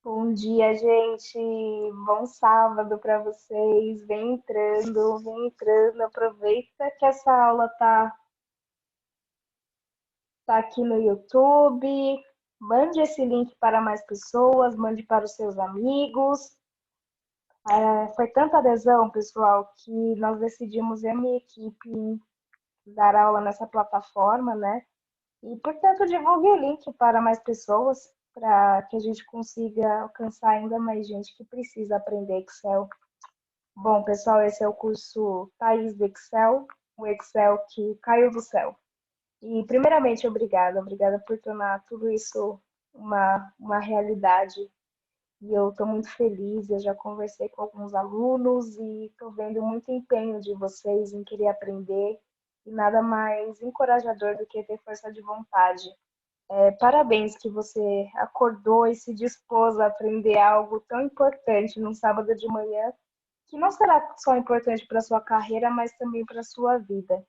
Bom dia, gente. Bom sábado para vocês. Vem entrando, vem entrando. Aproveita que essa aula tá aqui no YouTube. Mande esse link para mais pessoas, mande para os seus amigos. Foi tanta adesão, pessoal, que nós decidimos, eu e a minha equipe, dar aula nessa plataforma, né? E, portanto, divulgue o link para mais pessoas, para que a gente consiga alcançar ainda mais gente que precisa aprender Excel. Bom, pessoal, esse é o curso Thaís do Excel, o Excel que caiu do céu. E, primeiramente, obrigada por tornar tudo isso uma realidade. E eu estou muito feliz, eu já conversei com alguns alunos e estou vendo muito empenho de vocês em querer aprender. E nada mais encorajador do que ter força de vontade. Parabéns que você acordou e se dispôs a aprender algo tão importante num sábado de manhã que não será só importante para a sua carreira, mas também para a sua vida.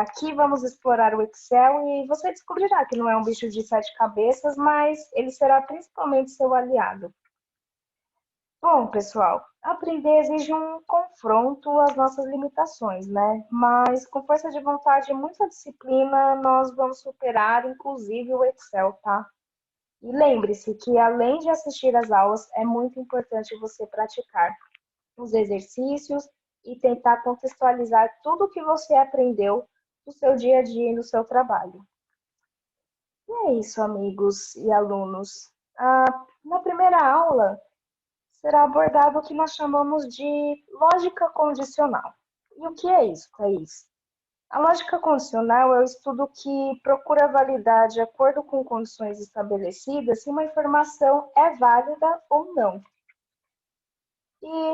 Aqui vamos explorar o Excel e você descobrirá que não é um bicho de sete cabeças, mas ele será principalmente seu aliado. Bom, pessoal, aprender exige um confronto às nossas limitações, né? Mas com força de vontade e muita disciplina, nós vamos superar, inclusive, o Excel, tá? E lembre-se que, além de assistir às aulas, é muito importante você praticar os exercícios e tentar contextualizar tudo o que você aprendeu no seu dia a dia e no seu trabalho. E é isso, amigos e alunos. Na primeira aula, será abordado o que nós chamamos de lógica condicional. E o que é isso, Thaís? A lógica condicional é o estudo que procura validar, de acordo com condições estabelecidas, se uma informação é válida ou não. E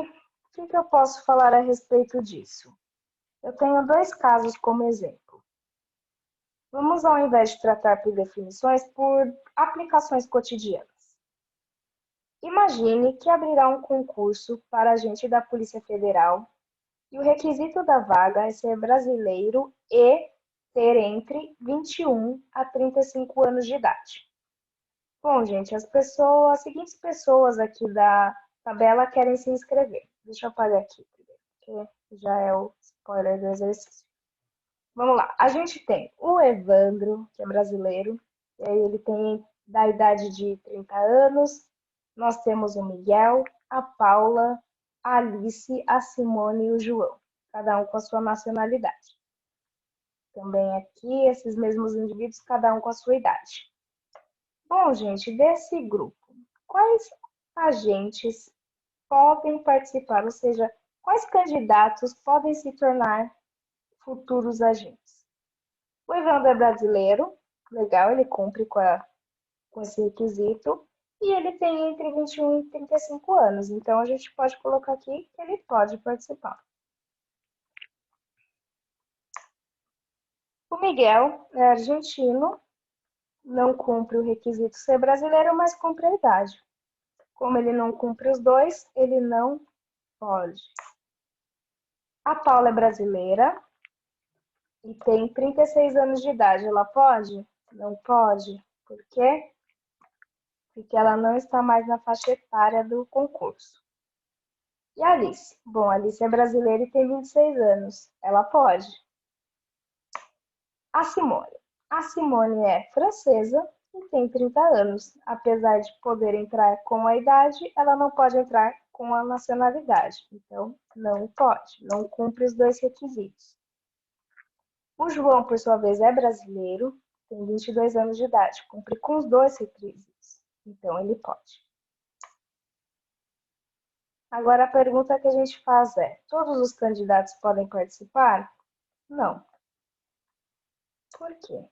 o que eu posso falar a respeito disso? Eu tenho dois casos como exemplo. Vamos, ao invés de tratar por definições, por aplicações cotidianas. Imagine que abrirá um concurso para agente da Polícia Federal e o requisito da vaga é ser brasileiro e ter entre 21 a 35 anos de idade. Bom, gente, as seguintes pessoas aqui da tabela querem se inscrever. Deixa eu apagar aqui, porque já é o spoiler do exercício. Vamos lá. A gente tem o Evandro, que é brasileiro, e aí ele tem da idade de 30 anos. Nós temos o Miguel, a Paula, a Alice, a Simone e o João, cada um com a sua nacionalidade. Também aqui, esses mesmos indivíduos, cada um com a sua idade. Bom, gente, desse grupo, quais agentes podem participar, ou seja, quais candidatos podem se tornar futuros agentes? O Evandro é brasileiro, legal, ele cumpre com esse requisito, e ele tem entre 21 e 35 anos, então a gente pode colocar aqui que ele pode participar. O Miguel é argentino, não cumpre o requisito ser brasileiro, mas cumpre a idade. Como ele não cumpre os dois, ele não pode. A Paula é brasileira e tem 36 anos de idade. Ela pode? Não pode. Por quê? Porque ela não está mais na faixa etária do concurso. E a Alice? Bom, a Alice é brasileira e tem 26 anos. Ela pode. A Simone? A Simone é francesa e tem 30 anos. Apesar de poder entrar com a idade, ela não pode entrar com a nacionalidade. Então, não pode, não cumpre os dois requisitos. O João, por sua vez, é brasileiro, tem 22 anos de idade, cumpre com os dois requisitos. Então, ele pode. Agora, a pergunta que a gente faz é: todos os candidatos podem participar? Não. Por quê?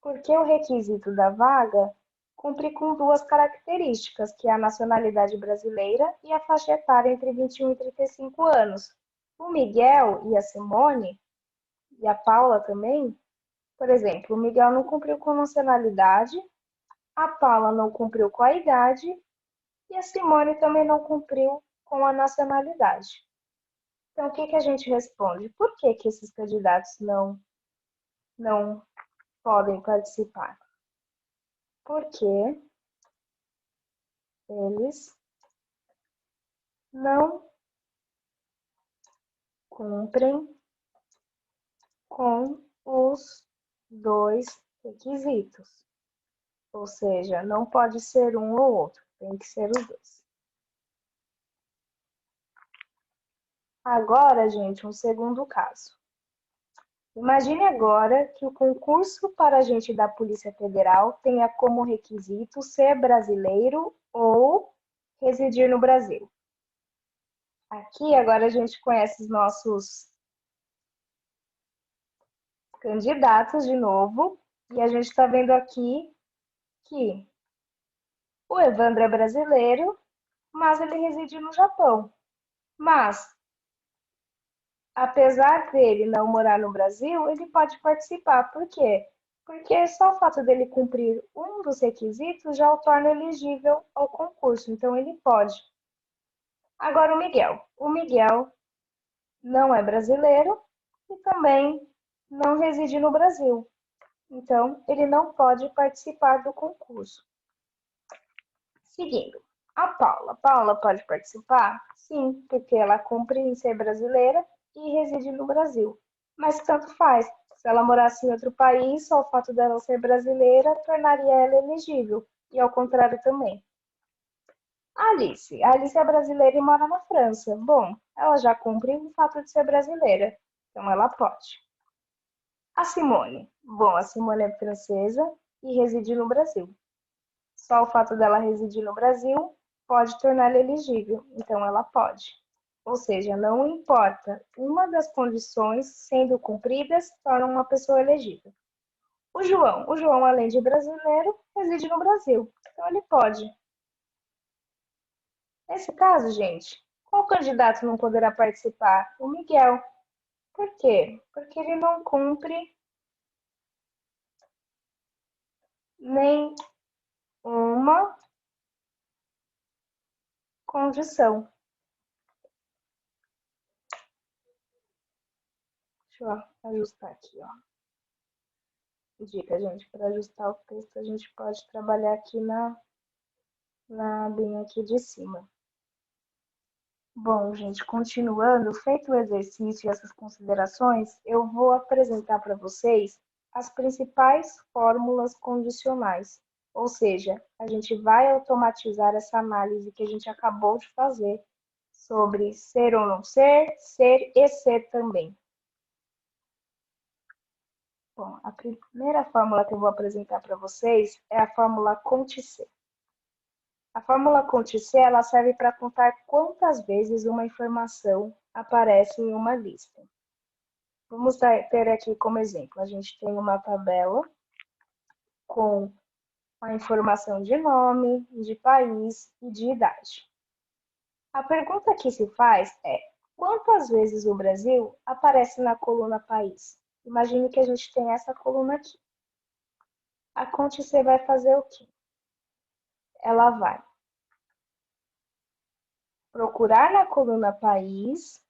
Porque o requisito da vaga cumpre com duas características, que é a nacionalidade brasileira e a faixa etária entre 21 e 35 anos. O Miguel e a Simone, e a Paula também, por exemplo, o Miguel não cumpriu com a nacionalidade, a Paula não cumpriu com a idade e a Simone também não cumpriu com a nacionalidade. Então, o que que a gente responde? Por que que esses candidatos não podem participar? Porque eles não cumprem com os dois requisitos. Ou seja, não pode ser um ou outro, tem que ser os dois. Agora, gente, um segundo caso. Imagine agora que o concurso para agente da Polícia Federal tenha como requisito ser brasileiro ou residir no Brasil. Aqui, agora a gente conhece os nossos candidatos de novo, e a gente está vendo aqui que o Evandro é brasileiro, mas ele reside no Japão. Mas, apesar dele não morar no Brasil, ele pode participar. Por quê? Porque só o fato dele cumprir um dos requisitos já o torna elegível ao concurso, então ele pode. Agora o Miguel. O Miguel não é brasileiro e também não reside no Brasil, então ele não pode participar do concurso. Seguindo, a Paula. Paula pode participar? Sim, porque ela cumpre em ser brasileira e reside no Brasil. Mas tanto faz. Se ela morasse em outro país, só o fato dela ser brasileira tornaria ela elegível. E ao contrário também. A Alice. A Alice é brasileira e mora na França. Bom, ela já cumpre o fato de ser brasileira. Então ela pode. A Simone. Bom, a Simone é francesa e reside no Brasil. Só o fato dela residir no Brasil pode torná-la elegível, então ela pode. Ou seja, não importa, uma das condições sendo cumpridas torna uma pessoa elegível. O João, além de brasileiro, reside no Brasil, então ele pode. Nesse caso, gente, qual candidato não poderá participar? O Miguel. Por quê? Porque ele não cumpre nem uma condição. Deixa eu ajustar aqui, ó. Dica, gente, para ajustar o texto, a gente pode trabalhar aqui na abinha aqui de cima. Bom, gente, continuando, feito o exercício e essas considerações, eu vou apresentar para vocês as principais fórmulas condicionais. Ou seja, a gente vai automatizar essa análise que a gente acabou de fazer sobre ser ou não ser, ser e ser também. Bom, a primeira fórmula que eu vou apresentar para vocês é a fórmula Conte-C. A fórmula Conte-C ela serve para contar quantas vezes uma informação aparece em uma lista. Vamos ter aqui como exemplo, a gente tem uma tabela com a informação de nome, de país e de idade. A pergunta que se faz é: quantas vezes o Brasil aparece na coluna país? Imagine que a gente tem essa coluna aqui. A Conte-C vai fazer o quê? Ela vai procurar na coluna país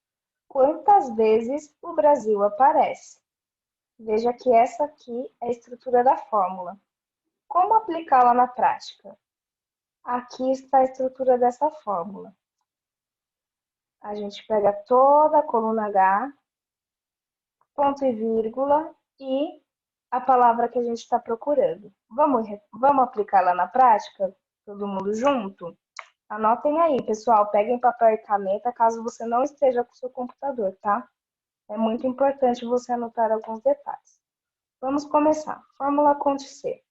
quantas vezes o Brasil aparece. Veja que essa aqui é a estrutura da fórmula. Como aplicá-la na prática? Aqui está a estrutura dessa fórmula. A gente pega toda a coluna H, ponto e vírgula e a palavra que a gente está procurando. Vamos aplicá-la na prática? Todo mundo junto? Anotem aí, pessoal. Peguem papel e caneta caso você não esteja com o seu computador, tá? É muito importante você anotar alguns detalhes. Vamos começar. Fórmula Conte-C.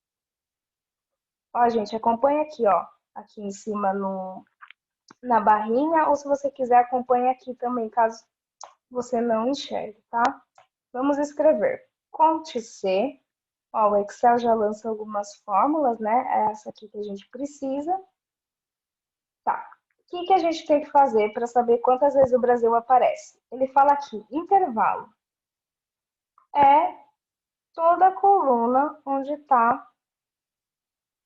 Ó, gente, acompanha aqui, ó. Aqui em cima na barrinha, ou se você quiser, acompanha aqui também, caso você não enxergue, tá? Vamos escrever. Conte-C. Ó, o Excel já lança algumas fórmulas, né? É essa aqui que a gente precisa. Tá. O que a gente tem que fazer para saber quantas vezes o Brasil aparece? Ele fala aqui, intervalo. É toda a coluna onde está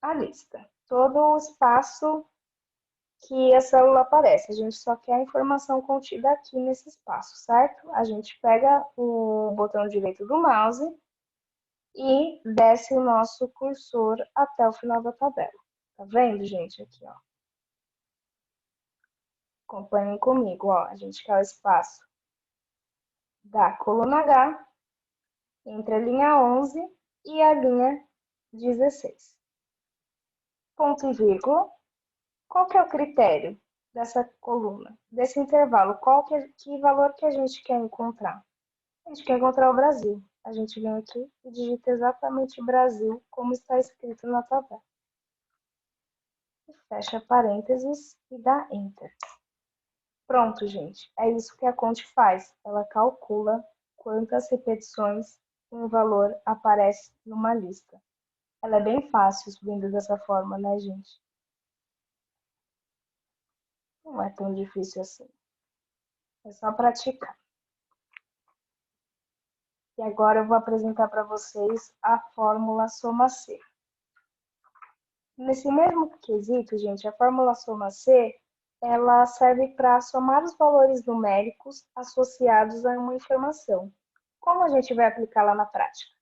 a lista. Todo o espaço que a célula aparece. A gente só quer a informação contida aqui nesse espaço, certo? A gente pega o botão direito do mouse e desce o nosso cursor até o final da tabela. Tá vendo, gente? Aqui, ó. Acompanhem comigo, ó. A gente quer o espaço da coluna H entre a linha 11 e a linha 16. Ponto e vírgula. Qual que é o critério dessa coluna, desse intervalo? Que valor que a gente quer encontrar? A gente quer encontrar o Brasil. A gente vem aqui e digita exatamente Brasil, como está escrito na tabela. Fecha parênteses e dá Enter. Pronto, gente. É isso que a Conte faz. Ela calcula quantas repetições um valor aparece numa lista. Ela é bem fácil vindo dessa forma, né, gente? Não é tão difícil assim. É só praticar. E agora eu vou apresentar para vocês a fórmula soma-C. Nesse mesmo quesito, gente, a fórmula soma-C, ela serve para somar os valores numéricos associados a uma informação. Como a gente vai aplicá-la na prática?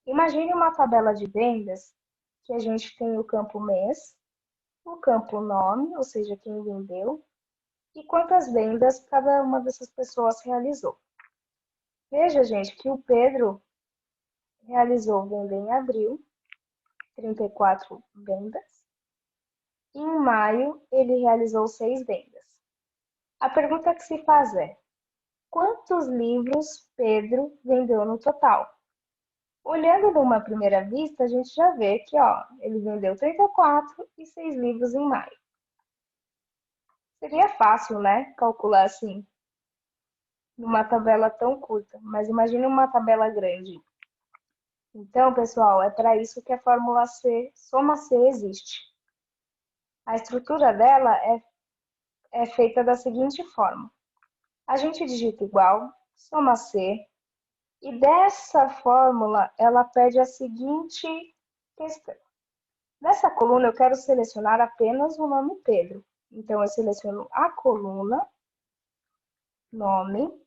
Imagine uma tabela de vendas que a gente tem o campo mês, o campo nome, ou seja, quem vendeu, e quantas vendas cada uma dessas pessoas realizou. Veja, gente, que o Pedro realizou venda em abril, 34 vendas, e em maio ele realizou 6 vendas. A pergunta que se faz é: quantos livros Pedro vendeu no total? Olhando numa primeira vista, a gente já vê que, ó, ele vendeu 34 e 6 livros em maio. Seria fácil, né, calcular assim, numa tabela tão curta, mas imagine uma tabela grande. Então, pessoal, é para isso que a fórmula C, soma-C, existe. A estrutura dela é feita da seguinte forma. A gente digita igual, soma C, e dessa fórmula ela pede a seguinte questão. Nessa coluna eu quero selecionar apenas o nome Pedro. Então eu seleciono a coluna, nome,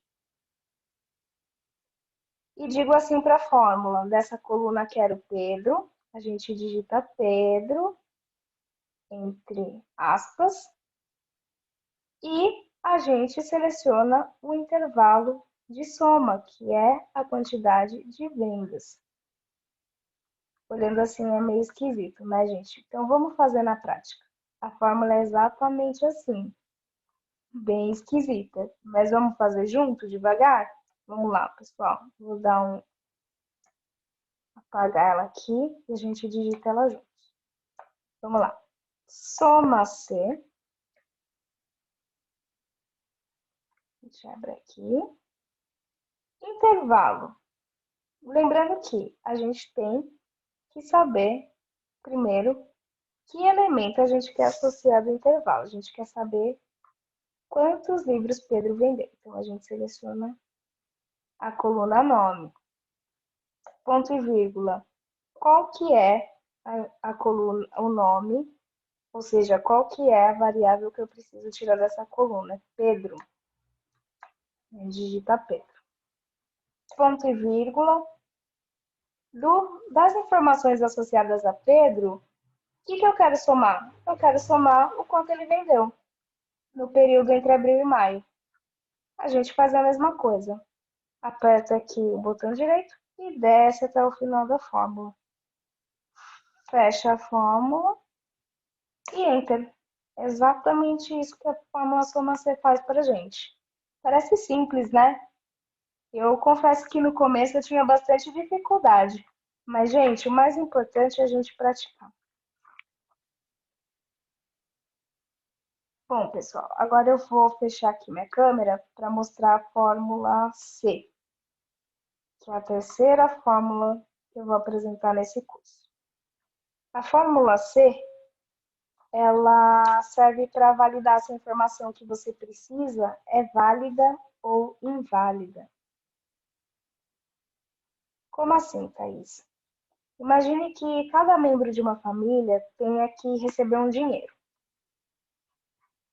e digo assim para a fórmula, dessa coluna quero Pedro, a gente digita Pedro, entre aspas, e a gente seleciona o intervalo de soma, que é a quantidade de vendas. Olhando assim é meio esquisito, né, gente? Então vamos fazer na prática. A fórmula é exatamente assim, bem esquisita, mas vamos fazer junto, devagar? Vamos lá, pessoal. Vou dar apagar ela aqui e a gente digita ela junto. Vamos lá. Soma C. A gente abre aqui. Intervalo. Lembrando que a gente tem que saber, primeiro, que elemento a gente quer associar ao intervalo. A gente quer saber quantos livros Pedro vendeu. Então, a gente seleciona a coluna nome. Ponto e vírgula. Qual que é a coluna, o nome, ou seja, qual que é a variável que eu preciso tirar dessa coluna? Pedro. Digita Pedro. Ponto e vírgula. Das informações associadas a Pedro, o que eu quero somar? Eu quero somar o quanto ele vendeu no período entre abril e maio. A gente faz a mesma coisa. Aperta aqui o botão direito e desce até o final da fórmula. Fecha a fórmula e Enter. Exatamente isso que a fórmula soma-C faz para a gente. Parece simples, né? Eu confesso que no começo eu tinha bastante dificuldade. Mas, gente, o mais importante é a gente praticar. Bom, pessoal, agora eu vou fechar aqui minha câmera para mostrar a fórmula C, que é a terceira fórmula que eu vou apresentar nesse curso. A fórmula C, ela serve para validar se a informação que você precisa é válida ou inválida. Como assim, Thaís? Imagine que cada membro de uma família tenha que receber um dinheiro.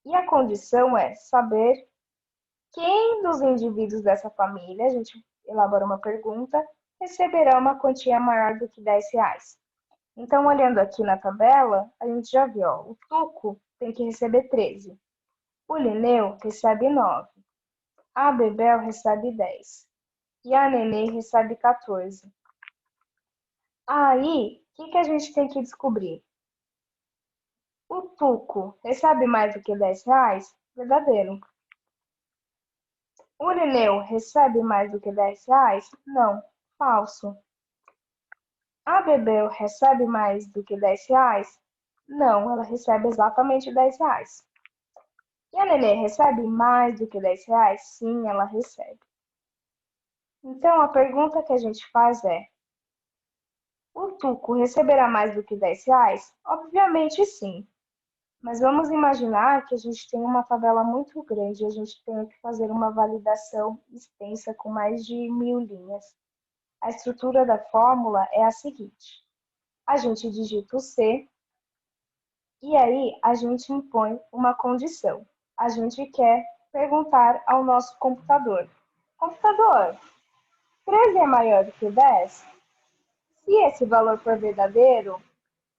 E a condição é saber quem dos indivíduos dessa família, a gente elabora uma pergunta, receberá uma quantia maior do que R$ 10. Então, olhando aqui na tabela, a gente já viu, ó, o Tuco tem que receber 13. O Lineu recebe 9. A Bebel recebe 10. E a Nenê recebe 14. Aí, o que a gente tem que descobrir? O Tuco recebe mais do que 10 reais? Verdadeiro. O Lineu recebe mais do que 10 reais? Não. Falso. A Bebel recebe mais do que 10 reais? Não, ela recebe exatamente 10 reais. E a Nenê recebe mais do que 10 reais? Sim, ela recebe. Então, a pergunta que a gente faz é: o Tuco receberá mais do que 10 reais? Obviamente sim. Mas vamos imaginar que a gente tem uma favela muito grande e a gente tem que fazer uma validação extensa com mais de 1.000 linhas. A estrutura da fórmula é a seguinte: a gente digita o C e aí a gente impõe uma condição. A gente quer perguntar ao nosso computador: computador, 13 é maior do que 10? Se esse valor for verdadeiro,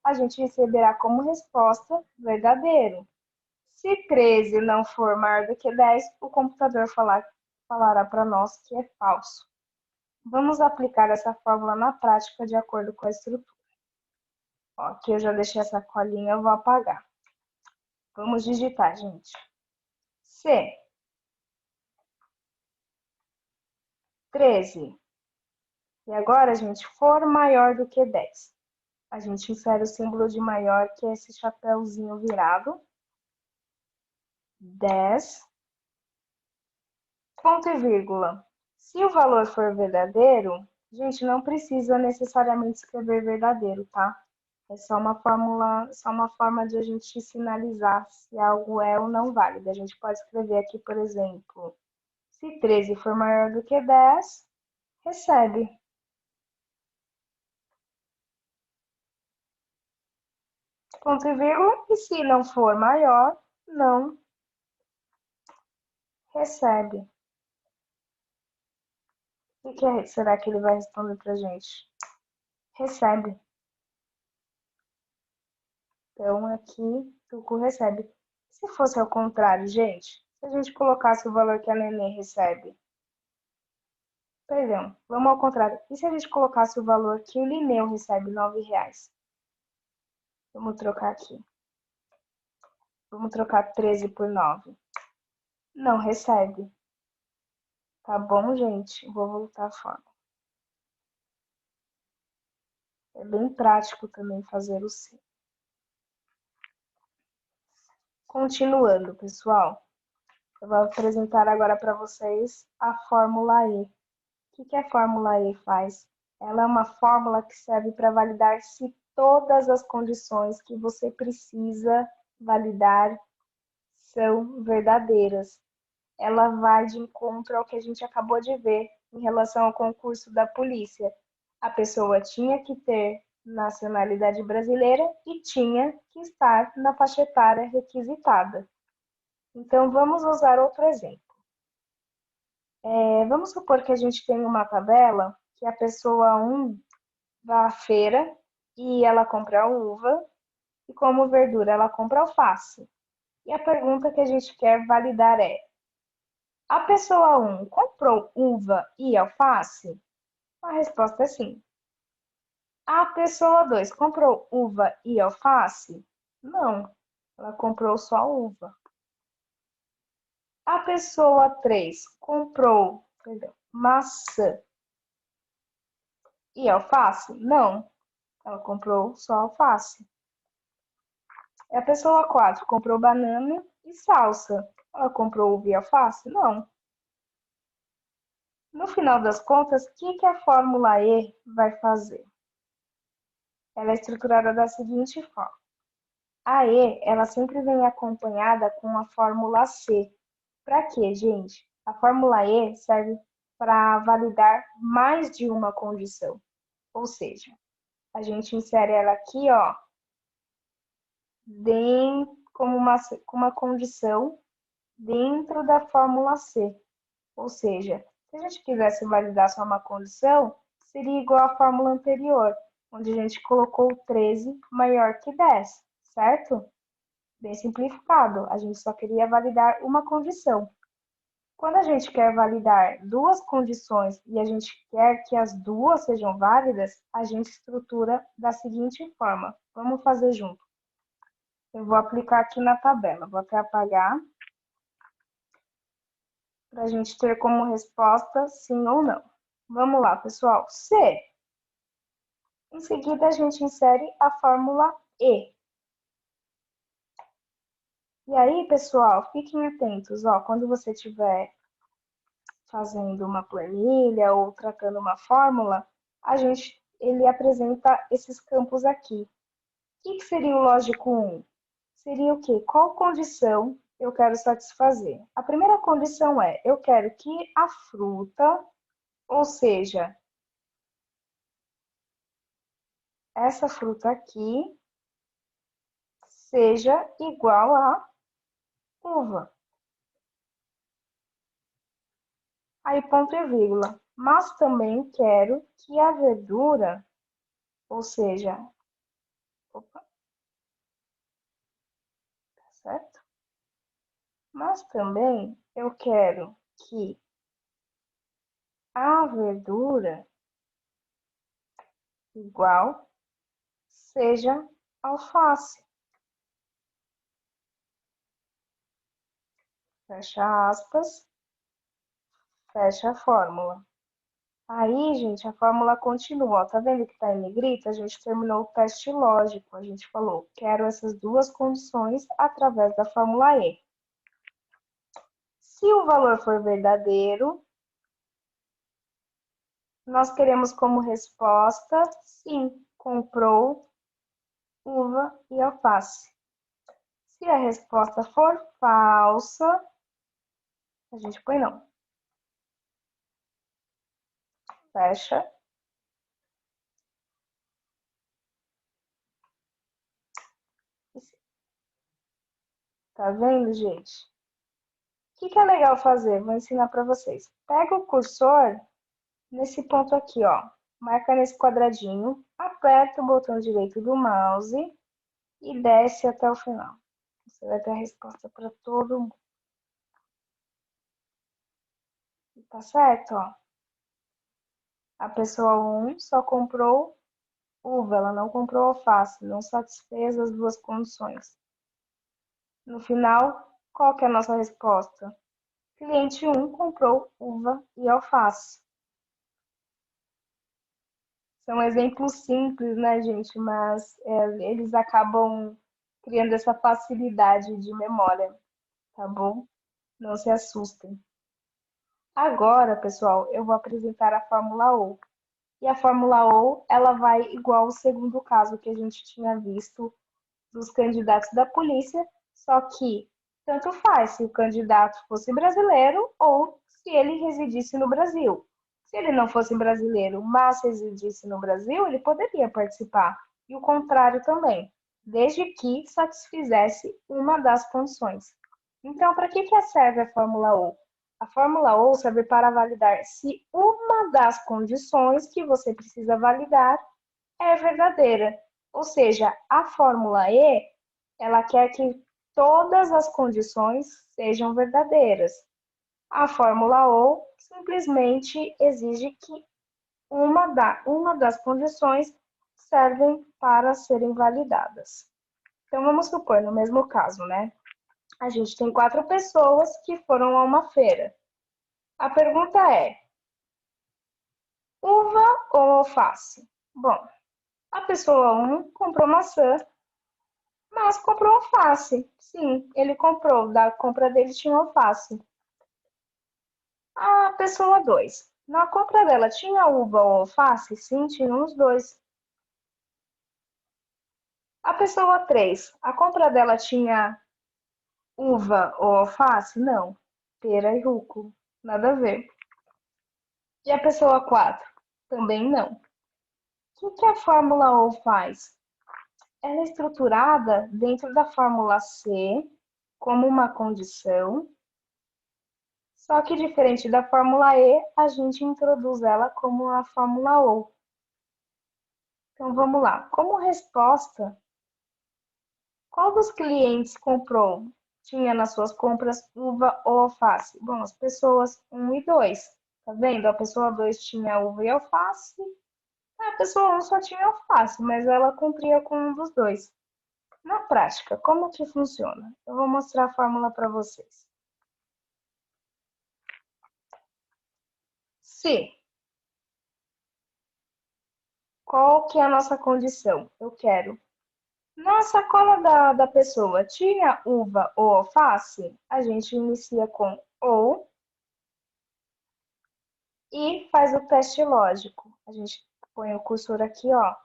a gente receberá como resposta verdadeiro. Se 13 não for maior do que 10, o computador falará para nós que é falso. Vamos aplicar essa fórmula na prática de acordo com a estrutura. Ó, aqui eu já deixei essa colinha, eu vou apagar. Vamos digitar, gente. C, 13. E agora, gente, for maior do que 10. A gente insere o símbolo de maior, que é esse chapéuzinho virado. 10, ponto e vírgula. Se o valor for verdadeiro, gente, não precisa necessariamente escrever verdadeiro, tá? É só uma fórmula, só uma forma de a gente sinalizar se algo é ou não válido. A gente pode escrever aqui, por exemplo, se 13 for maior do que 10, recebe. Ponto e vírgula. E se não for maior, não recebe. O que será que ele vai responder pra gente? Recebe. Então, aqui, Tucu recebe. Se fosse ao contrário, gente, se a gente colocasse o valor que a Nenê recebe, perdão, vamos ao contrário. E se a gente colocasse o valor que o Lineu recebe, 9 reais? Vamos trocar aqui. Vamos trocar 13 por 9. Não recebe. Tá bom, gente? Vou voltar a forma. É bem prático também fazer o C. Continuando, pessoal. Eu vou apresentar agora para vocês a fórmula E. O que a fórmula E faz? Ela é uma fórmula que serve para validar se todas as condições que você precisa validar são verdadeiras. Ela vai de encontro ao que a gente acabou de ver em relação ao concurso da polícia. A pessoa tinha que ter nacionalidade brasileira e tinha que estar na faixa etária requisitada. Então, vamos usar outro exemplo. Vamos supor que a gente tem uma tabela que a pessoa 1 vai à feira e ela compra uva e como verdura ela compra alface. E a pergunta que a gente quer validar é: a pessoa 1 comprou uva e alface? A resposta é sim. A pessoa 2 comprou uva e alface? Não, ela comprou só uva. A pessoa 3 comprou, maçã e alface? Não, ela comprou só alface. A pessoa 4 comprou banana e salsa. Ela comprou uva e alface? Não. No final das contas, o que a fórmula E vai fazer? Ela é estruturada da seguinte forma. A E, ela sempre vem acompanhada com a fórmula C. Para quê, gente? A fórmula E serve para validar mais de uma condição. Ou seja, a gente insere ela aqui, ó, como uma condição dentro da fórmula C. Ou seja, se a gente quisesse validar só uma condição, seria igual à fórmula anterior, onde a gente colocou 13 maior que 10, certo? Bem simplificado, a gente só queria validar uma condição. Quando a gente quer validar duas condições e a gente quer que as duas sejam válidas, a gente estrutura da seguinte forma. Vamos fazer junto. Eu vou aplicar aqui na tabela. Vou até apagar para a gente ter como resposta sim ou não. Vamos lá, pessoal. Se. Em seguida, a gente insere a fórmula E. E aí, pessoal, fiquem atentos. Ó, quando você estiver fazendo uma planilha ou tratando uma fórmula, ele apresenta esses campos aqui. O que seria o lógico 1? Seria o quê? Qual condição eu quero satisfazer? A primeira condição é, eu quero que a fruta, ou seja, essa fruta aqui, seja igual a uva. Aí, ponto e vírgula. Mas também quero que a verdura, ou seja, opa, tá certo? Mas também eu quero que a verdura igual seja alface. Fecha aspas, fecha a fórmula. Aí, gente, a fórmula continua. Ó, tá vendo que tá em negrito? A gente terminou o teste lógico. A gente falou, quero essas duas condições através da fórmula E. Se o valor for verdadeiro, nós queremos como resposta, sim, comprou uva e alface. Se a resposta for falsa, a gente põe não. Fecha. Tá vendo, gente? O que é legal fazer? Vou ensinar para vocês. Pega o cursor nesse ponto aqui, ó. Marca nesse quadradinho, aperta o botão direito do mouse e desce até o final. Você vai ter a resposta para todo mundo. Tá certo, ó? A pessoa 1 só comprou uva, ela não comprou alface, não satisfez as duas condições. No final, qual que é a nossa resposta? Cliente 1 comprou uva e alface. São exemplos simples, né, gente? Mas eles acabam criando essa facilidade de memória, tá bom? Não se assustem. Agora, pessoal, eu vou apresentar a fórmula O. E a fórmula O, ela vai igual ao segundo caso que a gente tinha visto dos candidatos da polícia, só que tanto faz se o candidato fosse brasileiro ou se ele residisse no Brasil. Se ele não fosse brasileiro, mas residisse no Brasil, ele poderia participar. E o contrário também, desde que satisfizesse uma das condições. Então, para que serve a Fórmula O? A Fórmula O serve para validar se uma das condições que você precisa validar é verdadeira. Ou seja, a Fórmula E, ela quer que todas as condições sejam verdadeiras. A Fórmula O simplesmente exige que uma das condições servem para serem validadas. Então, vamos supor, no mesmo caso, né? A gente tem 4 pessoas que foram a uma feira. A pergunta é: uva ou alface? Bom, a pessoa 1 comprou maçã, mas comprou alface. Sim, ele comprou. Da compra dele tinha alface. A pessoa 2. Na compra dela tinha uva ou alface? Sim, tinha os dois. A pessoa 3. A compra dela tinha uva ou alface? Não. Pera e rúcula. Nada a ver. E a pessoa 4? Também não. O que a fórmula O faz? Ela é estruturada dentro da fórmula C como uma condição. Só que diferente da fórmula E, a gente introduz ela como a fórmula O. Então vamos lá. Qual dos clientes comprou? Tinha nas suas compras uva ou alface? Bom, as pessoas um e 2. Tá vendo? A pessoa 2 tinha uva e alface. A pessoa um só tinha alface, mas ela cumpria com um dos dois. Na prática, como que funciona? Eu vou mostrar a fórmula para vocês. Se, qual que é a nossa condição? Eu quero. Na sacola da pessoa tinha uva ou alface? A gente inicia com ou e faz o teste lógico. A gente põe o cursor aqui, ó.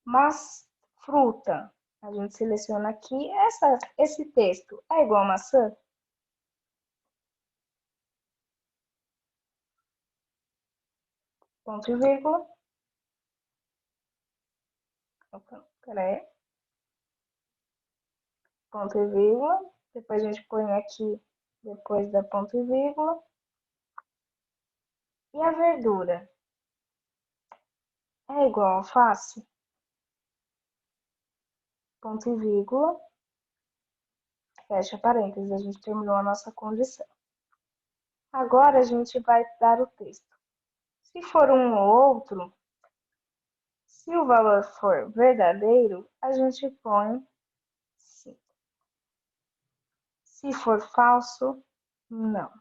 Mas fruta. A gente seleciona aqui. Esse texto é igual a maçã? Ponto e vírgula. Opa, peraí. Ponto e vírgula. Depois a gente põe aqui, depois da ponto e vírgula. E a verdura? É igual a alface? Ponto e vírgula. Fecha parênteses. A gente terminou a nossa condição. Agora a gente vai dar o texto. Se for um ou outro, se o valor for verdadeiro, a gente põe sim. Se for falso, não.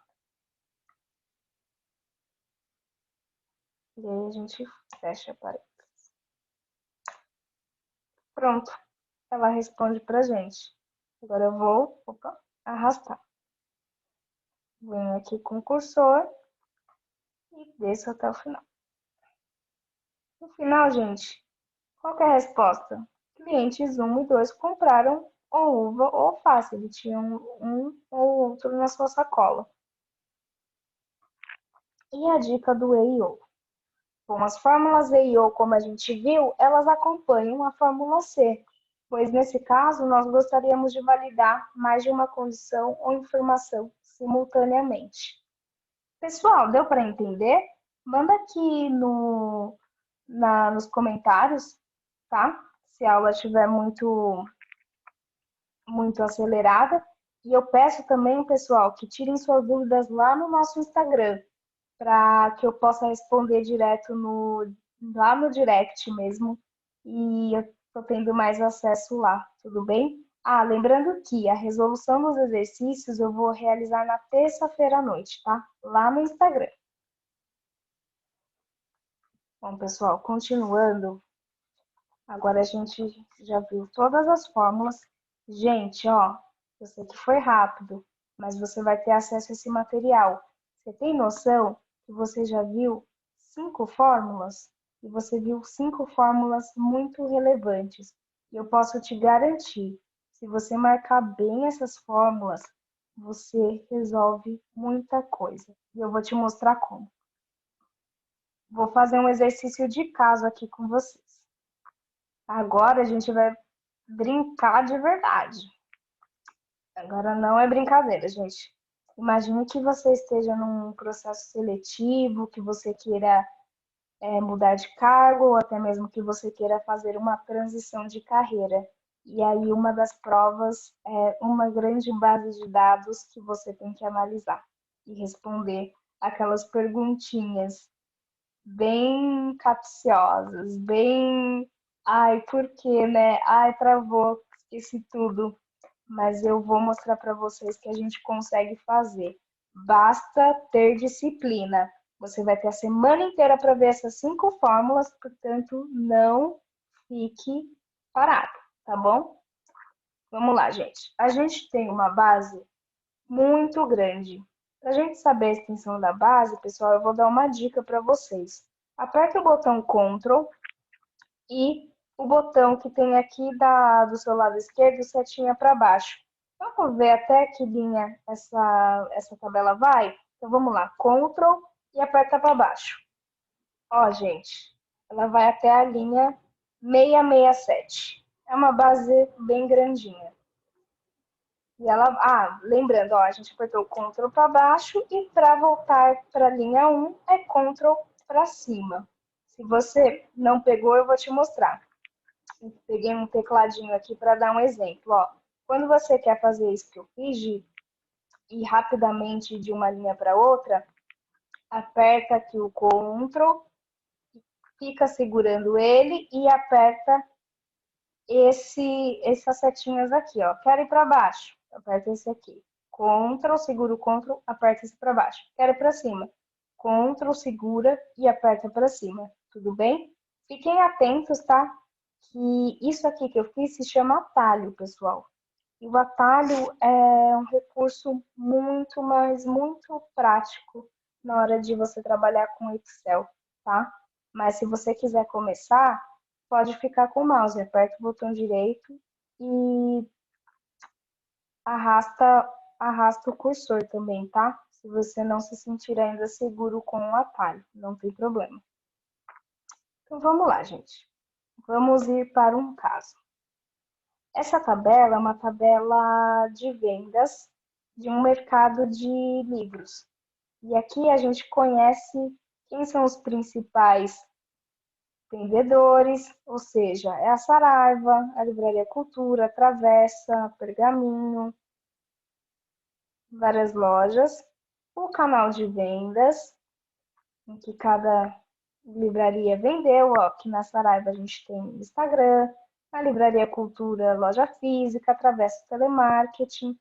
E aí a gente fecha parênteses. Pronto. Ela responde pra gente. Agora eu vou, arrastar. Venho aqui com o cursor e desço até o final. No final, gente, qual que é a resposta? Clientes 1 e 2 compraram ou uva ou alface. Eles tinham um ou outro na sua sacola. E a dica do EIO? Bom, as fórmulas EIO, como a gente viu, elas acompanham a fórmula C, pois nesse caso nós gostaríamos de validar mais de uma condição ou informação simultaneamente. Pessoal, deu para entender? Manda aqui nos comentários, tá? Se a aula estiver muito acelerada. E eu peço também, pessoal, que tirem suas dúvidas lá no nosso Instagram, para que eu possa responder direto lá no direct mesmo. E eu estou tendo mais acesso lá, tudo bem? Ah, lembrando que a resolução dos exercícios eu vou realizar na terça-feira à noite, tá? Lá no Instagram. Bom, pessoal, continuando, agora a gente já viu todas as fórmulas. Gente, ó, eu sei que foi rápido, mas você vai ter acesso a esse material. Você tem noção que você já viu 5 fórmulas? E você viu 5 fórmulas muito relevantes. E eu posso te garantir, se você marcar bem essas fórmulas, você resolve muita coisa. E eu vou te mostrar como. Vou fazer um exercício de caso aqui com vocês. Agora a gente vai brincar de verdade. Agora não é brincadeira, gente. Imagine que você esteja num processo seletivo, que você queira mudar de cargo, ou até mesmo que você queira fazer uma transição de carreira. E aí uma das provas é uma grande base de dados que você tem que analisar e responder aquelas perguntinhas bem capciosas, bem, ai, por quê, né? Ai, travou, esqueci tudo. Mas eu vou mostrar para vocês que a gente consegue fazer. Basta ter disciplina. Você vai ter a semana inteira para ver essas 5 fórmulas, portanto, não fique parado, tá bom? Vamos lá, gente. A gente tem uma base muito grande. Para a gente saber a extensão da base, pessoal, eu vou dar uma dica para vocês. Aperta o botão Ctrl e o botão que tem aqui do seu lado esquerdo, setinha para baixo. Vamos ver até que linha essa tabela vai? Então vamos lá, Ctrl e aperta para baixo. Ó, gente, ela vai até a linha 667. É uma base bem grandinha. E ela, lembrando, ó, a gente apertou o Ctrl para baixo e para voltar para a linha 1 é Ctrl para cima. Se você não pegou, eu vou te mostrar. Peguei um tecladinho aqui para dar um exemplo, ó. Quando você quer fazer isso que eu fiz, de ir rapidamente de uma linha para outra, aperta aqui o Ctrl, fica segurando ele e aperta essas setinhas aqui, ó. Quero ir para baixo, aperta esse aqui. Ctrl, segura o Ctrl, aperta esse para baixo. Quero ir para cima. Ctrl, segura e aperta para cima. Tudo bem? Fiquem atentos, tá? Que isso aqui que eu fiz se chama atalho, pessoal. E o atalho é um recurso muito, mas muito prático na hora de você trabalhar com Excel, tá? Mas se você quiser começar, pode ficar com o mouse, aperta o botão direito e arrasta o cursor também, tá? Se você não se sentir ainda seguro com o atalho, não tem problema. Então vamos lá, gente. Vamos ir para um caso. Essa tabela é uma tabela de vendas de um mercado de livros. E aqui a gente conhece quem são os principais vendedores, ou seja, é a Saraiva, a Livraria Cultura, a Travessa, Pergaminho, várias lojas, o canal de vendas, em que cada livraria vendeu, ó, que na Saraiva a gente tem Instagram, a Livraria Cultura, loja física, Travessa telemarketing,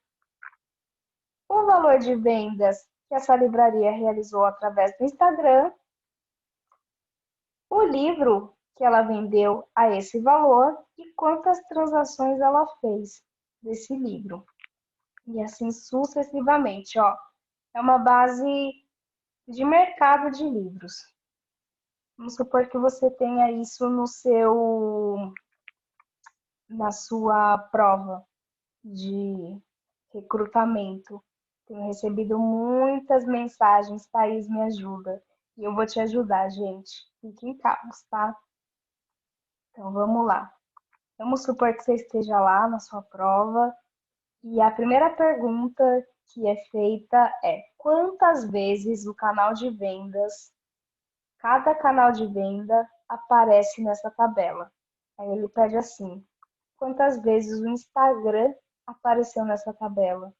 o valor de vendas que essa livraria realizou através do Instagram, o livro que ela vendeu a esse valor e quantas transações ela fez desse livro. E assim sucessivamente, ó. É uma base de mercado de livros. Vamos supor que você tenha isso na sua prova de recrutamento. Tenho recebido muitas mensagens, Thaís, me ajuda. E eu vou te ajudar, gente. Fiquem calmos, tá? Então vamos lá. Vamos supor que você esteja lá na sua prova e a primeira pergunta que é feita é: quantas vezes o canal de vendas, cada canal de venda aparece nessa tabela? Aí ele pede assim: quantas vezes o Instagram apareceu nessa tabela?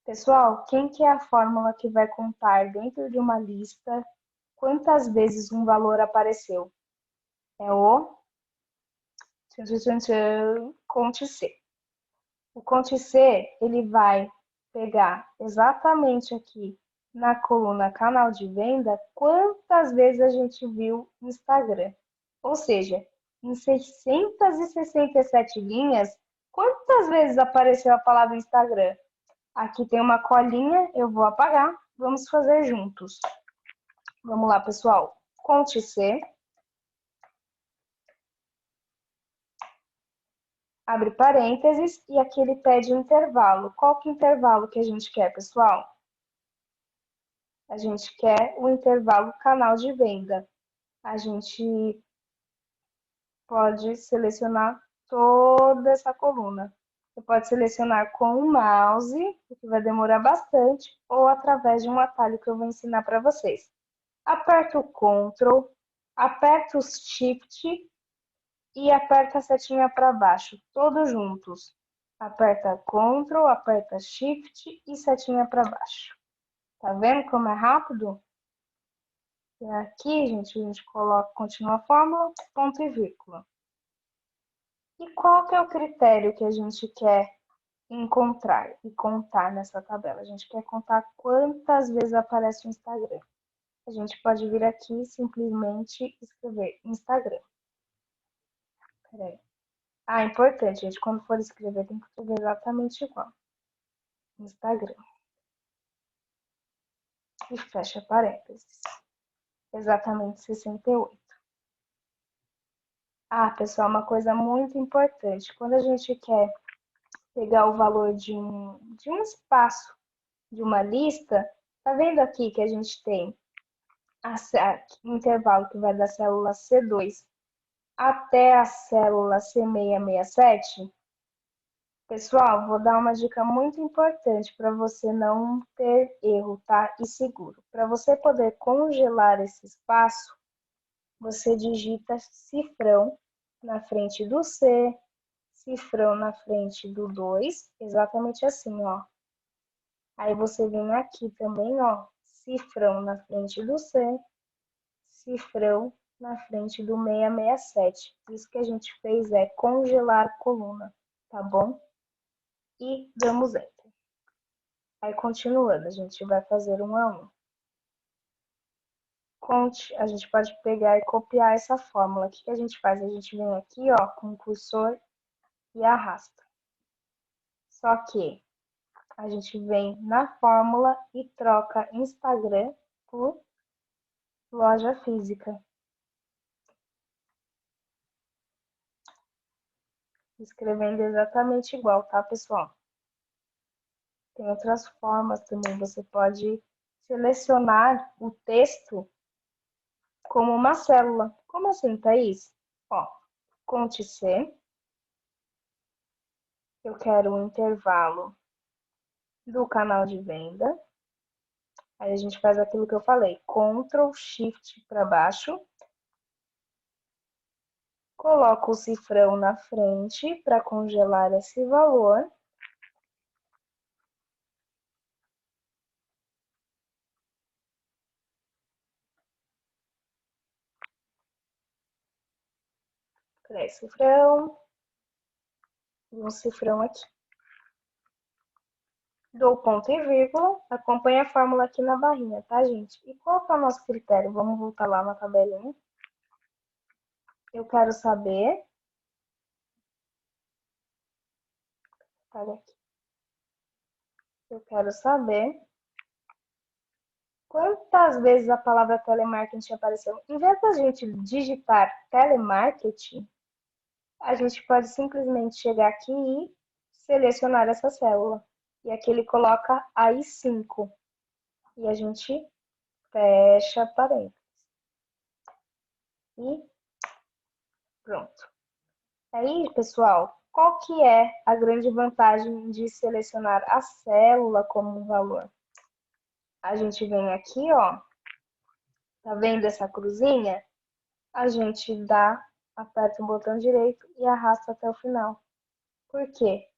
Pessoal, quem que é a fórmula que vai contar dentro de uma lista quantas vezes um valor apareceu? É o Conte C. O Conte C, ele vai pegar exatamente aqui na coluna canal de venda quantas vezes a gente viu no Instagram. Ou seja, em 667 linhas, quantas vezes apareceu a palavra Instagram? Aqui tem uma colinha, eu vou apagar. Vamos fazer juntos. Vamos lá, pessoal. Conte C. Abre parênteses e aqui ele pede intervalo. Qual que é o intervalo que a gente quer, pessoal? A gente quer o intervalo canal de venda. A gente pode selecionar toda essa coluna. Você pode selecionar com o mouse, o que vai demorar bastante, ou através de um atalho que eu vou ensinar para vocês. Aperta o Ctrl, aperta o Shift e aperta a setinha para baixo, todos juntos. Aperta Ctrl, aperta Shift e setinha para baixo. Tá vendo como é rápido? E aqui, gente, a gente coloca, continua a fórmula, ponto e vírgula. E qual que é o critério que a gente quer encontrar e contar nessa tabela? A gente quer contar quantas vezes aparece o Instagram. A gente pode vir aqui e simplesmente escrever Instagram. Peraí. Ah, importante, gente, quando for escrever, tem que escrever exatamente igual. Instagram. E fecha parênteses. Exatamente 68. Ah, pessoal, uma coisa muito importante. Quando a gente quer pegar o valor de um espaço, de uma lista, tá vendo aqui que a gente tem o intervalo que vai da célula C2 até a célula C667? Pessoal, vou dar uma dica muito importante para você não ter erro, tá? E seguro. Para você poder congelar esse espaço, você digita cifrão na frente do C, cifrão na frente do 2, exatamente assim, ó. Aí você vem aqui também, ó, cifrão na frente do C, cifrão na frente do 667. Isso que a gente fez é congelar coluna, tá bom? E damos Enter. Aí, continuando, a gente vai fazer um a um. A gente pode pegar e copiar essa fórmula. O que a gente faz? A gente vem aqui, ó, com o cursor e arrasta. Só que a gente vem na fórmula e troca Instagram por loja física. Escrevendo exatamente igual, tá, pessoal? Tem outras formas também. Você pode selecionar o texto como uma célula. Como assim, Thaís? Ó, Ctrl C. Eu quero um intervalo do canal de venda. Aí a gente faz aquilo que eu falei, Ctrl Shift para baixo. Coloco o cifrão na frente para congelar esse valor. Cifrão. E um cifrão aqui. Dou ponto e vírgula, acompanha a fórmula aqui na barrinha, tá, gente? E qual que é o nosso critério? Vamos voltar lá na tabelinha. Eu quero saber... Olha aqui. Eu quero saber quantas vezes a palavra telemarketing apareceu. Em vez da gente digitar telemarketing, a gente pode simplesmente chegar aqui e selecionar essa célula. E aqui ele coloca aí 5. E a gente fecha parênteses. E pronto. Aí, pessoal, qual que é a grande vantagem de selecionar a célula como um valor? A gente vem aqui, ó, tá vendo essa cruzinha? A gente aperta o botão direito e arrasta até o final. Por quê?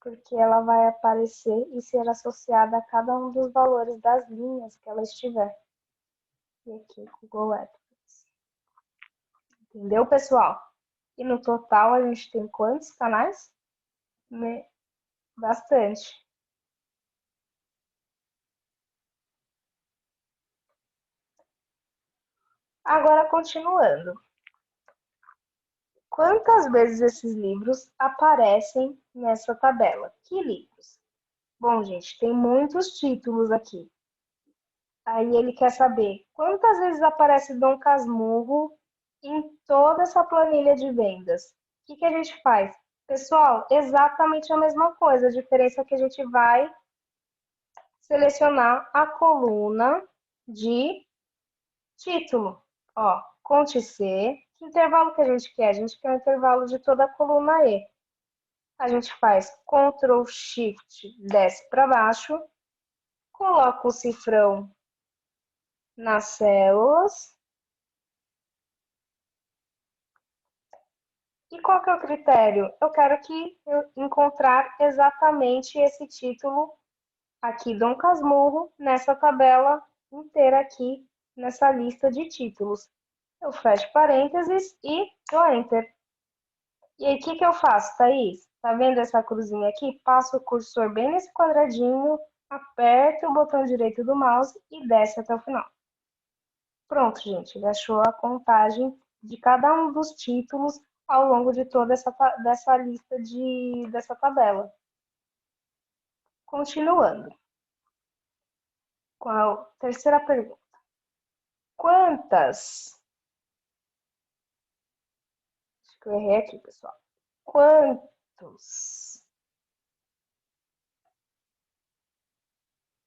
Porque ela vai aparecer e ser associada a cada um dos valores das linhas que ela estiver. E aqui, Google AdWords. Entendeu, pessoal? E no total a gente tem quantos canais? Bastante. Agora, continuando. Quantas vezes esses livros aparecem nessa tabela? Que livros? Bom, gente, tem muitos títulos aqui. Aí ele quer saber quantas vezes aparece Dom Casmurro em toda essa planilha de vendas. O que a gente faz? Pessoal, exatamente a mesma coisa. A diferença é que a gente vai selecionar a coluna de título. Ó, Ctrl C. Que intervalo que a gente quer? A gente quer o intervalo de toda a coluna E. A gente faz Ctrl Shift, desce para baixo, coloca o cifrão nas células. E qual que é o critério? Eu quero encontrar exatamente esse título aqui, Dom Casmurro, nessa tabela inteira aqui, nessa lista de títulos. Eu fecho parênteses e dou Enter. E aí, o que eu faço, Thaís? Tá vendo essa cruzinha aqui? Passo o cursor bem nesse quadradinho, aperto o botão direito do mouse e desce até o final. Pronto, gente, já achou a contagem de cada um dos títulos ao longo de toda dessa lista dessa tabela. Continuando com a terceira pergunta. Acho que eu errei aqui, pessoal. Quantos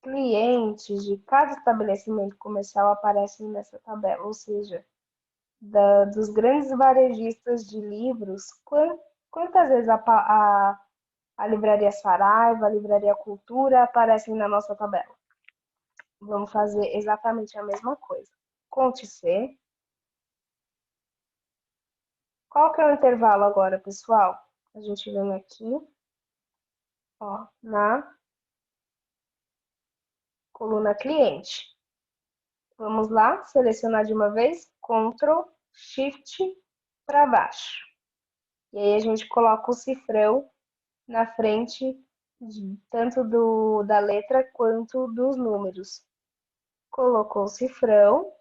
clientes de cada estabelecimento comercial aparecem nessa tabela? Ou seja, dos grandes varejistas de livros, quantas vezes a Livraria Saraiva, a Livraria Cultura aparecem na nossa tabela? Vamos fazer exatamente a mesma coisa. Ctrl C. Qual que é o intervalo agora, pessoal? A gente vem aqui, ó, na coluna cliente. Vamos lá, selecionar de uma vez, Ctrl, Shift para baixo. E aí a gente coloca o cifrão na frente tanto da letra quanto dos números. Colocou o cifrão,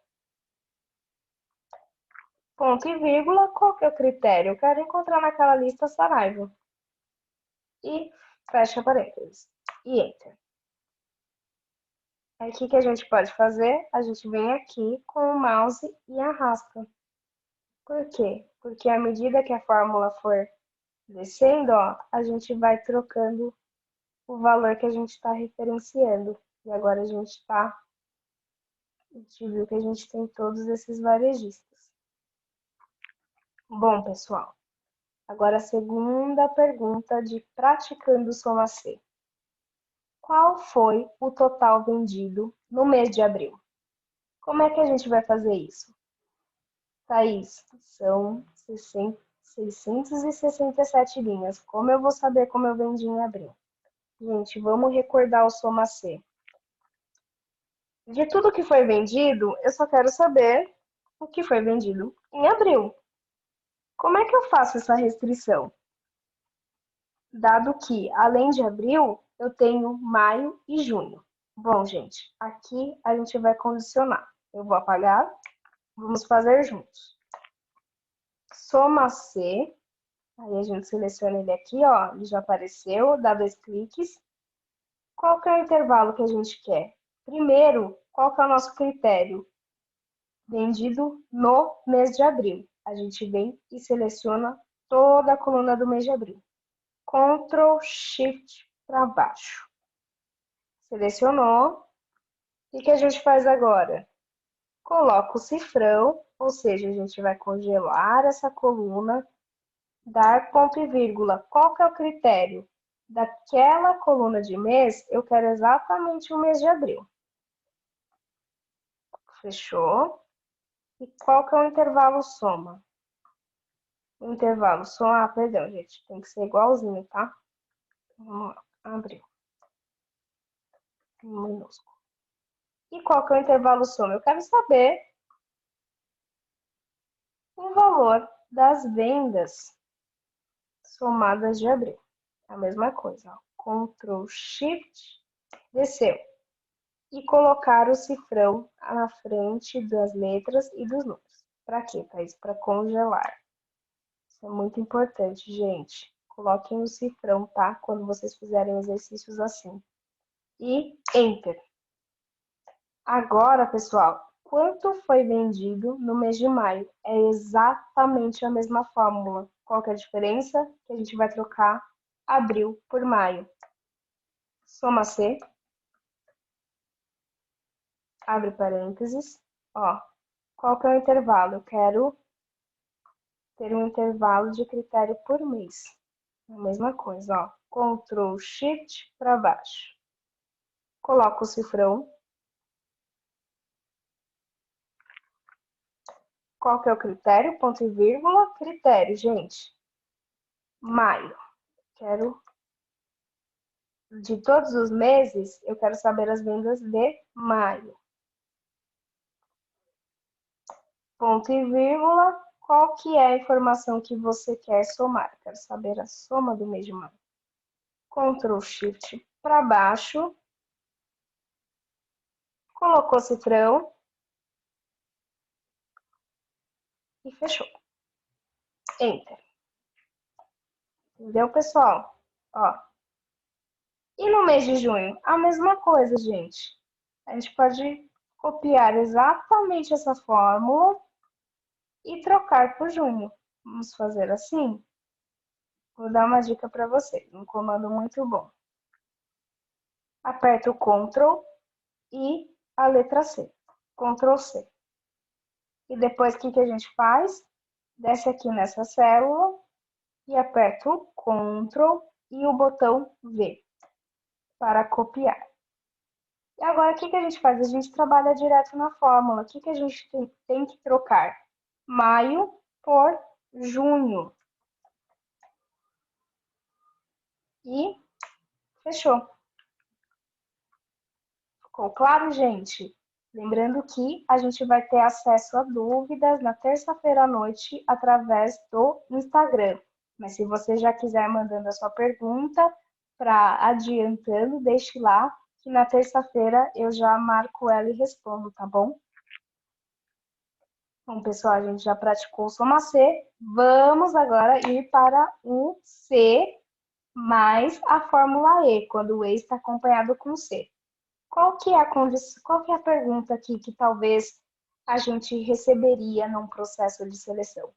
ponto e vírgula, qual que é o critério? Eu quero encontrar naquela lista Saraiva. E fecha parênteses. E Enter. Aí o que a gente pode fazer? A gente vem aqui com o mouse e arrasta. Por quê? Porque à medida que a fórmula for descendo, ó, a gente vai trocando o valor que a gente está referenciando. E agora a gente viu que a gente tem todos esses varejistas. Bom, pessoal, agora a segunda pergunta de praticando soma C. Qual foi o total vendido no mês de abril? Como é que a gente vai fazer isso? Thaís, são 667 linhas. Como eu vou saber como eu vendi em abril? Gente, vamos recordar o soma C. De tudo que foi vendido, eu só quero saber o que foi vendido em abril. Como é que eu faço essa restrição? Dado que, além de abril, eu tenho maio e junho. Bom, gente, aqui a gente vai condicionar. Eu vou apagar, vamos fazer juntos. Soma C, aí a gente seleciona ele aqui, ó, ele já apareceu, dá 2 cliques. Qual que é o intervalo que a gente quer? Primeiro, qual que é o nosso critério? Vendido no mês de abril. A gente vem e seleciona toda a coluna do mês de abril. Ctrl Shift para baixo. Selecionou. O que a gente faz agora? Coloca o cifrão, ou seja, a gente vai congelar essa coluna, dar ponto e vírgula. Qual que é o critério? Daquela coluna de mês, eu quero exatamente o mês de abril. Fechou? E qual que é o intervalo soma? O intervalo soma, perdão, gente, tem que ser igualzinho, tá? Vamos lá, abril. Minúsculo. E qual que é o intervalo soma? Eu quero saber o valor das vendas somadas de abril. A mesma coisa, ó. Ctrl Shift, desceu. E colocar o cifrão na frente das letras e dos números. Para quê, Thaís? Para congelar. Isso é muito importante, gente. Coloquem o cifrão, tá? Quando vocês fizerem exercícios assim. E Enter. Agora, pessoal, quanto foi vendido no mês de maio? É exatamente a mesma fórmula. Qual que é a diferença? Que a gente vai trocar abril por maio. Soma C. Abre parênteses. Ó, qual que é o intervalo? Eu quero ter um intervalo de critério por mês. A mesma coisa, ó. Ctrl Shift para baixo. Coloco o cifrão. Qual que é o critério? Ponto e vírgula. Critério, gente. Maio. Quero de todos os meses, eu quero saber as vendas de maio. Ponto e vírgula. Qual que é a informação que você quer somar? Quero saber a soma do mês de maio. Ctrl Shift para baixo. Colocou o cifrão. E fechou. Enter. Entendeu, pessoal? Ó. E no mês de junho? A mesma coisa, gente. A gente pode copiar exatamente essa fórmula e trocar por junho. Vamos fazer assim? Vou dar uma dica para vocês, um comando muito bom. Aperta o Ctrl e a letra C. Ctrl C. E depois o que a gente faz? Desce aqui nessa célula e aperta o Ctrl e o botão V para copiar. E agora o que a gente faz? A gente trabalha direto na fórmula. O que a gente tem que trocar? Maio por junho. E fechou. Ficou claro, gente? Lembrando que a gente vai ter acesso a dúvidas na terça-feira à noite através do Instagram. Mas se você já quiser mandando a sua pergunta, para adiantando, deixe lá, que na terça-feira eu já marco ela e respondo, tá bom? Bom, pessoal, a gente já praticou o soma C. Vamos agora ir para o C mais a fórmula E, quando o E está acompanhado com C. Qual que é a condição, qual que é a pergunta aqui que talvez a gente receberia num processo de seleção?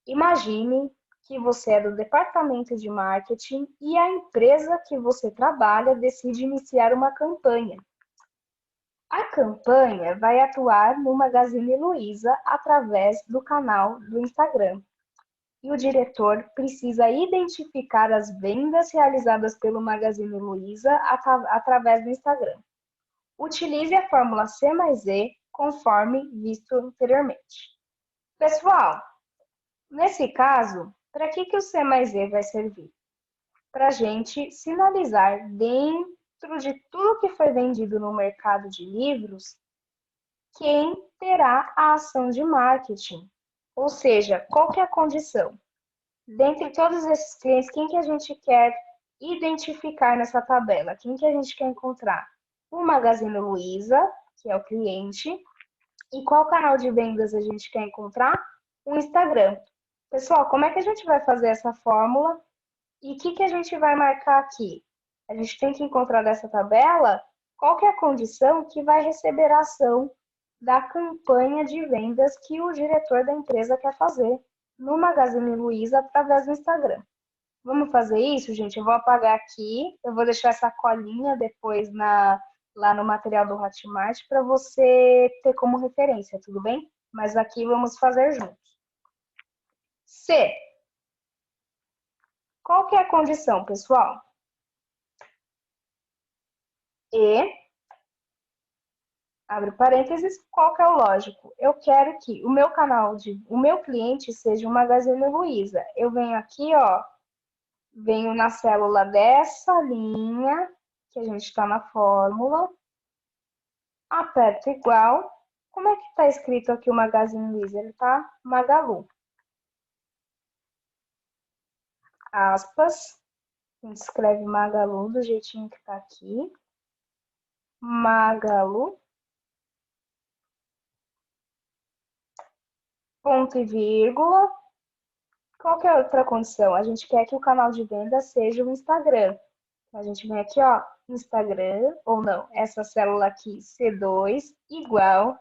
Imagine que você é do departamento de marketing e a empresa que você trabalha decide iniciar uma campanha. A campanha vai atuar no Magazine Luiza através do canal do Instagram. E o diretor precisa identificar as vendas realizadas pelo Magazine Luiza através do Instagram. Utilize a fórmula C mais E conforme visto anteriormente. Pessoal, nesse caso, para que o C mais E vai servir? Para a gente sinalizar dentro de tudo que foi vendido no mercado de livros, quem terá a ação de marketing. Ou seja, qual que é a condição? Dentre todos esses clientes, quem que a gente quer identificar nessa tabela? Quem que a gente quer encontrar? O Magazine Luiza, que é o cliente. E qual canal de vendas a gente quer encontrar? O Instagram. Pessoal, como é que a gente vai fazer essa fórmula? E o que a gente vai marcar aqui? A gente tem que encontrar dessa tabela qual que é a condição que vai receber a ação da campanha de vendas que o diretor da empresa quer fazer no Magazine Luiza através do Instagram. Vamos fazer isso, gente? Eu vou apagar aqui, eu vou deixar essa colinha depois lá no material do Hotmart para você ter como referência, tudo bem? Mas aqui vamos fazer juntos. C. Qual que é a condição, pessoal? E, abre parênteses, qual que é o lógico? Eu quero que o meu cliente seja o Magazine Luiza. Eu venho aqui, ó, venho na célula dessa linha, que a gente está na fórmula, aperto igual. Como é que está escrito aqui o Magazine Luiza? Ele está Magalu. Aspas. A gente escreve Magalu do jeitinho que está aqui. Magalu. Ponto e vírgula. Qual que é a outra condição? A gente quer que o canal de venda seja o Instagram. A gente vem aqui, ó, Instagram, ou não, essa célula aqui, C2, igual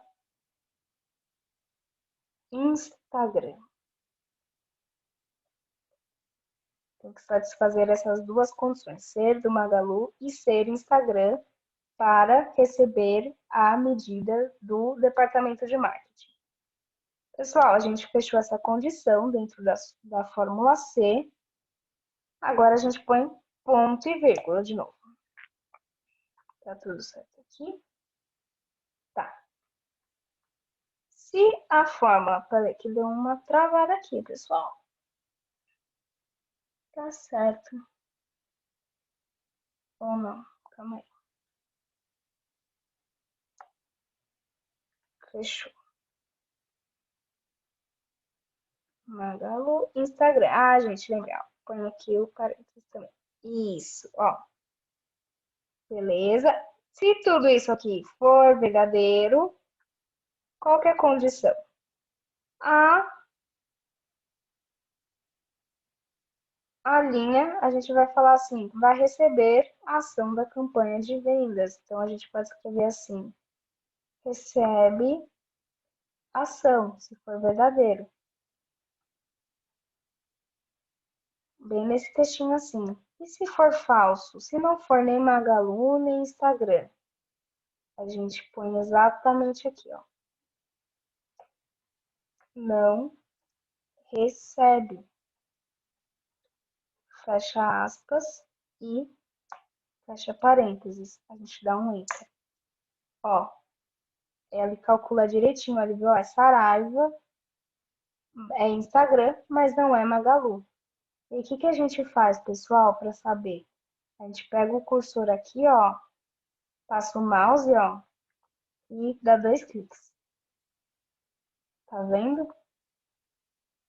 Instagram. Tem que satisfazer essas duas condições, ser do Magalu e ser Instagram, para receber a medida do departamento de marketing. Pessoal, a gente fechou essa condição dentro da fórmula C. Agora a gente põe ponto e vírgula de novo. Tá tudo certo aqui? Tá. Se a fórmula... Peraí, que deu uma travada aqui, pessoal. Tá certo. Ou não? Calma aí. Fechou. Magalu, Instagram. Ah, gente, legal. Põe aqui o parênteses também. Isso, ó. Beleza? Se tudo isso aqui for verdadeiro, qual que é a condição? A linha, a gente vai falar assim, vai receber a ação da campanha de vendas. Então, a gente pode escrever assim, recebe ação, se for verdadeiro. Bem nesse textinho assim. E se for falso? Se não for nem Magalu, nem Instagram. A gente põe exatamente aqui, ó. Não recebe. Fecha aspas e fecha parênteses. A gente dá um enter. Ó, ele calcula direitinho ali, viu? Saraiva É Instagram, mas não é Magalu. E o que que a gente faz, pessoal, para saber? A gente pega o cursor aqui, ó, passa o mouse, ó, e dá 2 cliques. Tá vendo?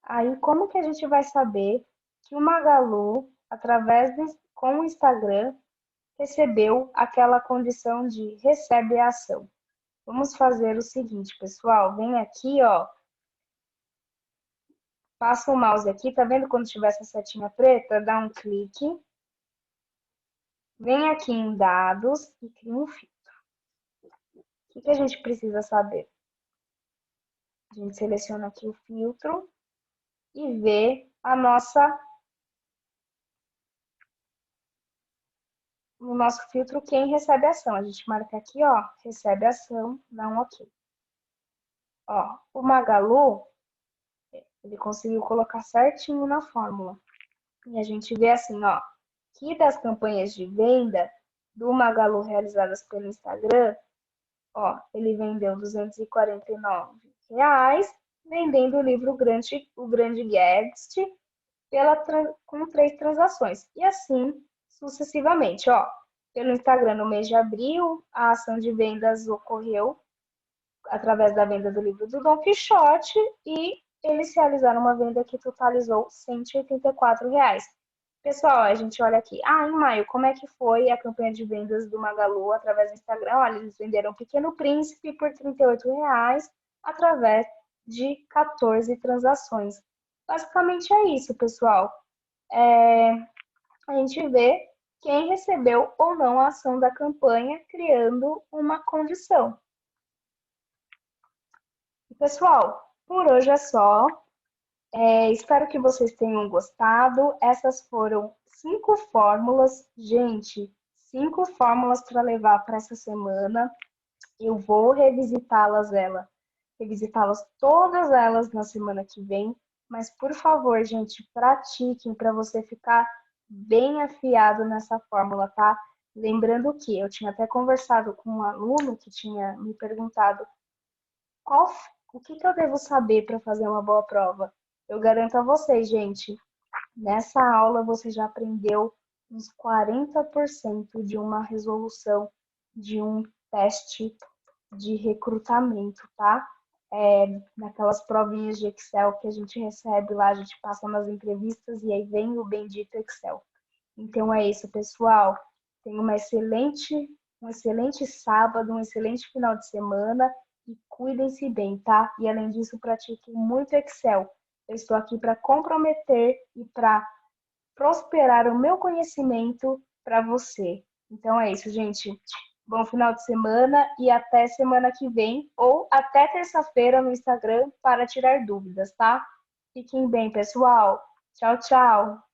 Aí, como que a gente vai saber que o Magalu, com o Instagram, recebeu aquela condição de recebe a ação? Vamos fazer o seguinte, pessoal. Vem aqui, ó, passa o mouse aqui, tá vendo quando tiver essa setinha preta? Dá um clique, vem aqui em dados e cria um filtro. O que que a gente precisa saber? A gente seleciona aqui o filtro e vê no nosso filtro quem recebe a ação. A gente marca aqui, ó, recebe a ação, dá um OK. Ó, o Magalu, ele conseguiu colocar certinho na fórmula. E a gente vê assim, ó, que das campanhas de venda do Magalu realizadas pelo Instagram, ó, ele vendeu R$ 249, vendendo o livro O Grande Gatsby, com 3 transações. E assim sucessivamente, ó. Pelo Instagram, no mês de abril, a ação de vendas ocorreu através da venda do livro do Dom Quixote e eles realizaram uma venda que totalizou R$ 184. Pessoal, a gente olha aqui. Em maio, como é que foi a campanha de vendas do Magalu através do Instagram? Olha, eles venderam Pequeno Príncipe por R$ 38 através de 14 transações. Basicamente é isso, pessoal. A gente vê quem recebeu ou não a ação da campanha, criando uma condição. Pessoal, por hoje é só. Espero que vocês tenham gostado. Essas foram 5 fórmulas. Gente, 5 fórmulas para levar para essa semana. Eu vou revisitá-las todas elas na semana que vem. Mas, por favor, gente, pratiquem para você ficar bem afiado nessa fórmula, tá? Lembrando que eu tinha até conversado com um aluno que tinha me perguntado qual, o que eu devo saber para fazer uma boa prova. Eu garanto a vocês, gente, nessa aula você já aprendeu uns 40% de uma resolução de um teste de recrutamento, tá? Naquelas provinhas de Excel que a gente recebe lá, a gente passa nas entrevistas e aí vem o bendito Excel. Então é isso, pessoal. Tenha um excelente sábado, um excelente final de semana e cuidem-se bem, tá? E além disso, pratiquem muito Excel. Eu estou aqui para comprometer e para prosperar o meu conhecimento para você. Então é isso, gente. Bom final de semana e até semana que vem ou até terça-feira no Instagram para tirar dúvidas, tá? Fiquem bem, pessoal. Tchau, tchau.